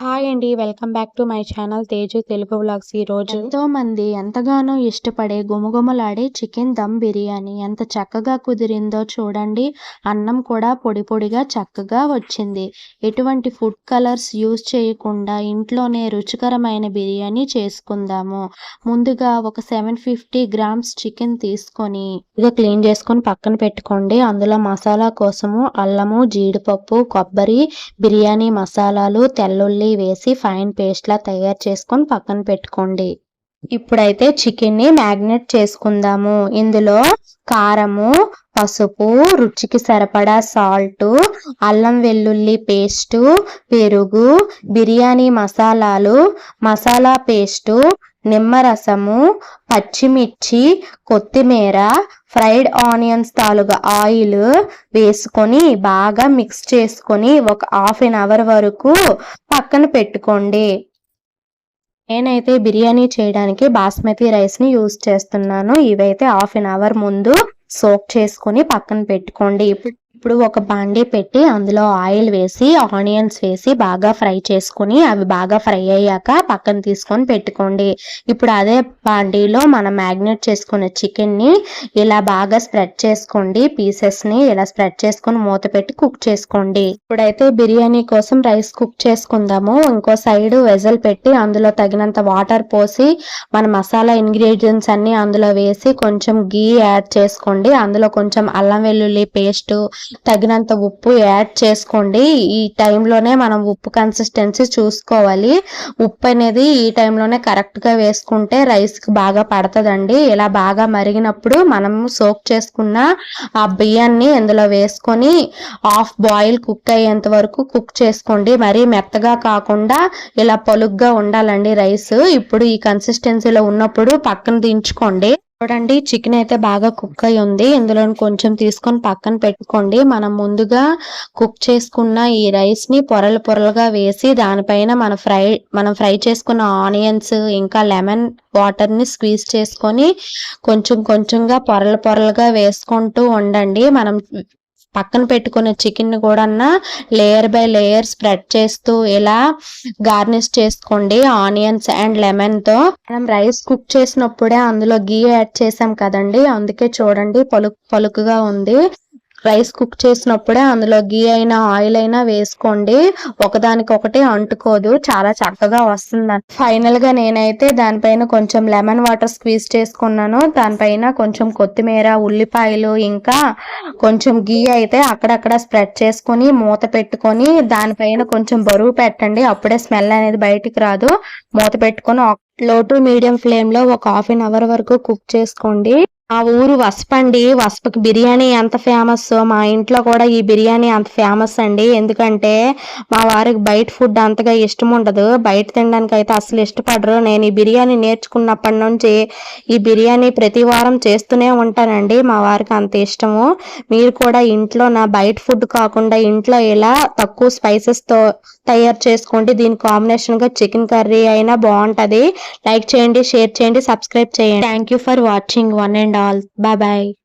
Hi అండి. Welcome back to my channel Teju Telugu vlogs. ఈరోజు ఎంతో మంది ఎంతగానో ఇష్టపడే గుమగుమలాడే చికెన్ దమ్ బిర్యానీ ఎంత చక్కగా కుదిరిందో చూడండి. అన్నం కూడా పొడి పొడిగా చక్కగా వచ్చింది. ఎటువంటి ఫుడ్ కలర్స్ యూజ్ చేయకుండా ఇంట్లోనే రుచికరమైన బిర్యానీ చేసుకుందాము. ముందుగా ఒక 750 గ్రామ్స్ చికెన్ తీసుకొని ఇక క్లీన్ చేసుకొని పక్కన పెట్టుకోండి. అందులో మసాలా కోసము అల్లము, జీడిపప్పు, కొబ్బరి, బిర్యానీ మసాలాలు, తెల్లుల్లి వేసి ఫైన్ పేస్ట్ లా తయారు చేసుకొని పక్కన పెట్టుకోండి. ఇప్పుడైతే చికెన్ ని మ్యాగ్నేట్ చేసుకుందాము. ఇందులో కారము, పసుపు, రుచికి సరిపడా సాల్ట్, అల్లం వెల్లుల్లి పేస్టు, పెరుగు, బిర్యానీ మసాలాలు, మసాలా పేస్టు, నిమ్మరసము, పచ్చిమిర్చి, కొత్తిమీర, ఫ్రైడ్ ఆనియన్స్ తాలూగా ఆయిల్ వేసుకొని బాగా మిక్స్ చేసుకొని ఒక ½ వరకు పక్కన పెట్టుకోండి. నేనైతే బిర్యానీ చేయడానికి బాస్మతి రైస్ ని యూజ్ చేస్తున్నాను. ఇవైతే ½ ముందు సోక్ చేసుకొని పక్కన పెట్టుకోండి. ఇప్పుడు ఒక బాండీ పెట్టి అందులో ఆయిల్ వేసి ఆనియన్స్ వేసి బాగా ఫ్రై చేసుకొని అవి బాగా ఫ్రై అయ్యాక పక్కన తీసుకొని పెట్టుకోండి. ఇప్పుడు అదే బాండీలో మనం మ్యాగ్నేట్ చేసుకున్న చికెన్ ని ఇలా బాగా స్ప్రెడ్ చేసుకోండి. పీసెస్ ని ఇలా స్ప్రెడ్ చేసుకొని మూత పెట్టి కుక్ చేసుకోండి. ఇప్పుడైతే బిర్యానీ కోసం రైస్ కుక్ చేసుకుందాము. ఇంకో సైడ్ వెజల్ పెట్టి అందులో తగినంత వాటర్ పోసి మన మసాలా ఇంగ్రీడియంట్స్ అన్ని అందులో వేసి కొంచెం గీ యాడ్ చేసుకోండి. అందులో కొంచెం అల్లం వెల్లుల్లి పేస్ట్, తగినంత ఉప్పు యాడ్ చేసుకోండి. ఈ టైంలోనే మనం ఉప్పు కన్సిస్టెన్సీ చూసుకోవాలి. ఉప్పు అనేది ఈ టైంలోనే కరెక్ట్ గా వేసుకుంటే రైస్ కి బాగా పడుతుందండి. ఇలా బాగా మరిగినప్పుడు మనం సోక్ చేసుకున్న ఆ బియ్యాన్ని ఇందులో వేసుకొని హాఫ్ బాయిల్ కుక్ అయ్యేంత వరకు కుక్ చేసుకోండి. మరీ మెత్తగా కాకుండా ఇలా పలుగ్గా ఉండాలండి రైస్. ఇప్పుడు ఈ కన్సిస్టెన్సీలో ఉన్నప్పుడు పక్కన దించుకోండి. చూడండి, చికెన్ అయితే బాగా కుక్ అయి ఉంది. ఇందులో కొంచెం తీసుకొని పక్కన పెట్టుకోండి. మనం ముందుగా కుక్ చేసుకున్న ఈ రైస్ ని పొరలు పొరలుగా వేసి దానిపైన మనం ఫ్రై చేసుకున్న ఆనియన్స్ ఇంకా లెమన్ వాటర్ ని స్క్వీజ్ చేసుకొని కొంచెం కొంచెంగా పొరలు పొరలుగా వేసుకుంటూ ఉండండి. మనం పక్కన పెట్టుకున్న చికెన్ ని కూడా లేయర్ బై లేయర్ స్ప్రెడ్ చేస్తూ ఇలా గార్నిష్ చేసుకోండి ఆనియన్స్ అండ్ లెమన్ తో. మనం రైస్ కుక్ చేసినప్పుడే అందులో గీ యాడ్ చేసాం కదండి, అందుకే చూడండి పలుకుగా ఉంది. రైస్ కుక్ చేసినప్పుడే అందులో గీ అయినా ఆయిల్ అయినా వేసుకోండి. ఒకదానికొకటి అంటుకోదు, చాలా చక్కగా వస్తుంది. ఫైనల్ గా నేనైతే దానిపైన కొంచెం లెమన్ వాటర్ స్క్వీజ్ చేసుకున్నాను. దానిపైన కొంచెం కొత్తిమీర, ఉల్లిపాయలు ఇంకా కొంచెం గీ అయితే అక్కడక్కడ స్ప్రెడ్ చేసుకొని మూత పెట్టుకొని దానిపైన కొంచెం బరువు పెట్టండి. అప్పుడే స్మెల్ అనేది బయటికి రాదు. మూత పెట్టుకొని లో టు మీడియం ఫ్లేమ్ లో ఒక ½ వరకు కుక్ చేసుకోండి. ఆ ఊరు వస్పండి. వస్పకి బిర్యానీ ఎంత ఫేమస్, మా ఇంట్లో కూడా ఈ బిర్యానీ అంత ఫేమస్ అండి. ఎందుకంటే మా వారికి బయట ఫుడ్ అంతగా ఇష్టం ఉండదు. బయట తినడానికి అయితే అసలు ఇష్టపడరు. నేను ఈ బిర్యానీ నేర్చుకున్నప్పటి నుంచి ఈ బిర్యానీ ప్రతి వారం చేస్తూనే ఉంటానండి. మా వారికి అంత ఇష్టము. మీరు కూడా ఇంట్లో బయట ఫుడ్ కాకుండా ఇంట్లో ఇలా తక్కువ స్పైసెస్ తో తయారు చేసుకోండి. దీని కాంబినేషన్ గా చికెన్ కర్రీ అయినా బాగుంటది. లైక్ చేయండి, షేర్ చేయండి, సబ్స్క్రైబ్ చేయండి. Thank you for watching one and all. Bye bye.